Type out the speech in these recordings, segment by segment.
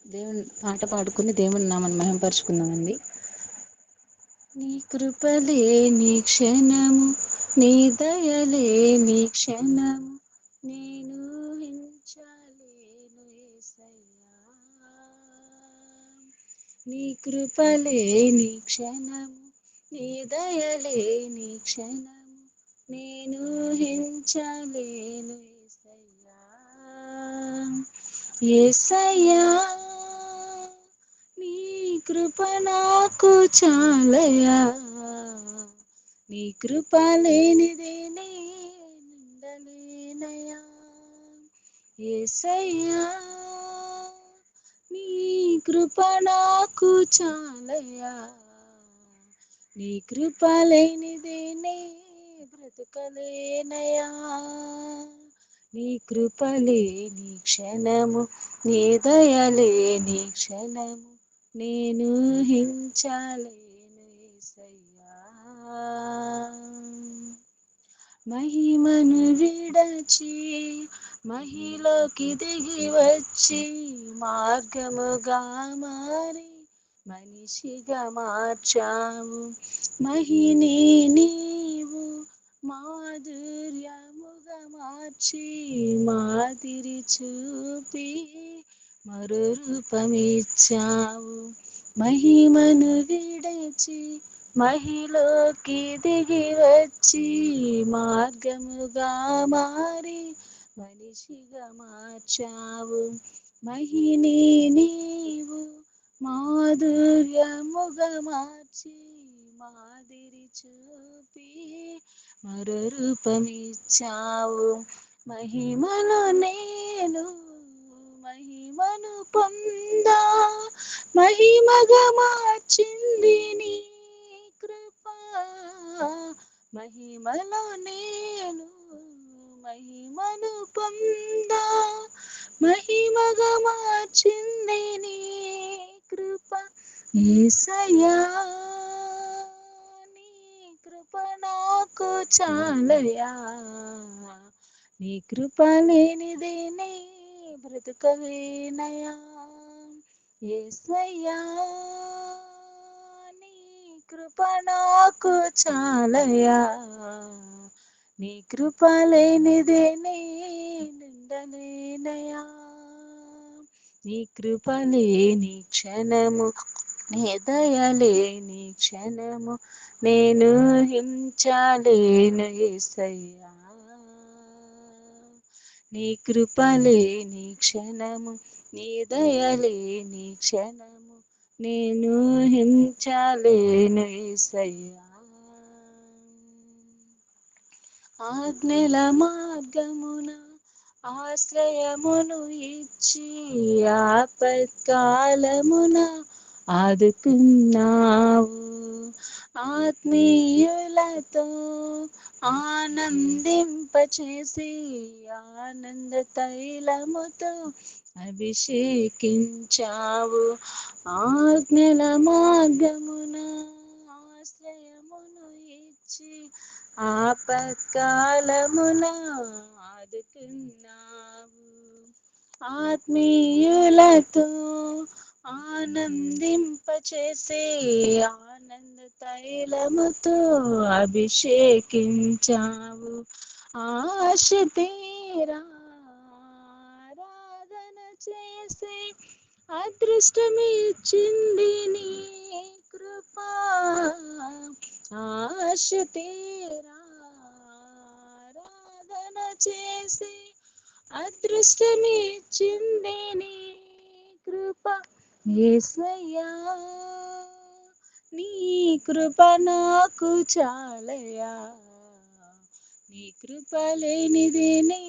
దేవుని పాట పాడుకుని దేవుని నామని మహిమపరుచుకుందామండి. నీ కృపలే నీ క్షణము, నీ దయలే నీ క్షణము, నేను హించలేను యేసయ్యా. నీ కృపలే నీ క్షణము, నీ దయలే నీ క్షణము, నేను హించలేను యేసయ్యా. యేసయ్యా నీ కృప నాకు చాలయా, నీ కృప లేనిదే నేనుండలేనయా. యేసయ్యా నీ కృప నాకు చాలయా, నీ కృప లేనిదే నే బ్రతకలేనయా. నీ కృపలే నీ క్షణము, నీ దయలే నీ క్షణము, నేను హించలేను యేసయ్యా. మహిమను విడచి మహిలోకి దిగి వచ్చి, మార్గముగా మారి మనిషిగా మార్చావు. మహిని నీవు మాధుర్యముగా మార్చి, మాదిరి చూపి మరో రూపమిచ్చావు. మహిమను విడచి మహిలోకి దిగి వచ్చి, మార్గముగా మారి మనిషిగా మార్చావు. మహిని నీవు మాధుర్యముగా మార్చి, మాదిరి చూపి మరో రూపమిచ్చావు. మహిమను నేను మహిమను పొందా, మహిమగా మార్చింది నీ కృప. మహిమలో నేను మహిమను పొందా, మహిమగా మార్చింది నీ కృప. యేసయ్యా నీ కృప నాకు చాలయా, నీ కృప లేనిదే నే బ్రతకలేనయా. యేసయ్యా నీ కృప నాకు చాలయా, నీ కృప లేనిదే నేనుండలేనయా. నీ కృపలే నీ క్షణము, నీ దయలే నీ క్షణము, నేను హించలేను యేసయ్యా. నీ కృపలే నీ క్షణము, నీ దయలే నీ క్షణము, నేను హించలేను యేసయ్యా. ఆజ్ఞల మార్గమున ఆశ్రయమును ఇచ్చి, ఆపత్కాలమున ఆదుకున్నావు. ఆత్మీయులతో ఆనందింపచేసి, ఆనంద తైలముతో అభిషేకించావు. ఆజ్ఞల మార్గమున ఆశ్రయమును ఇచ్చి, ఆపత్కాలమున ఆదుకున్నావు. ఆత్మీయులతో ఆనందింపచేసి, ఆనంద తైలముతో అభిషేకించావు. ఆశ తీరా ఆరాధన చేసి, అదృష్టమిచ్చింది నీ కృప. ఆశ తీరా ఆరాధన చేసి, అదృష్టమిచ్చింది నీ కృప. యేసయ్యా నీ కృప నాకు చాలయా, నీ కృప లేనిదే నే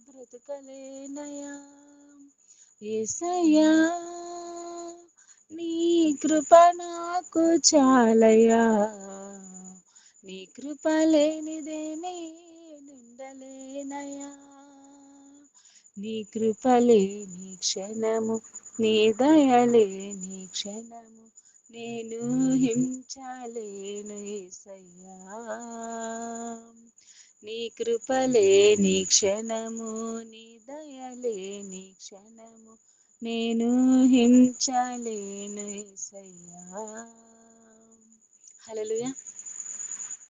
బ్రతకలేనయా. యేసయ్యా నీ కృప నాకు చాలయా, నీ కృప లేనిదే నేనుండలేనయా. నీ కృపలే నీ క్షణము, నీ దయలే నీ క్షణము, నేను హించలేను యేసయ్యా. నీ కృపలే నీ క్షణము, నీ దయలే నీ క్షణము, నేను హించలేను యేసయ్యా. హల్లెలూయా.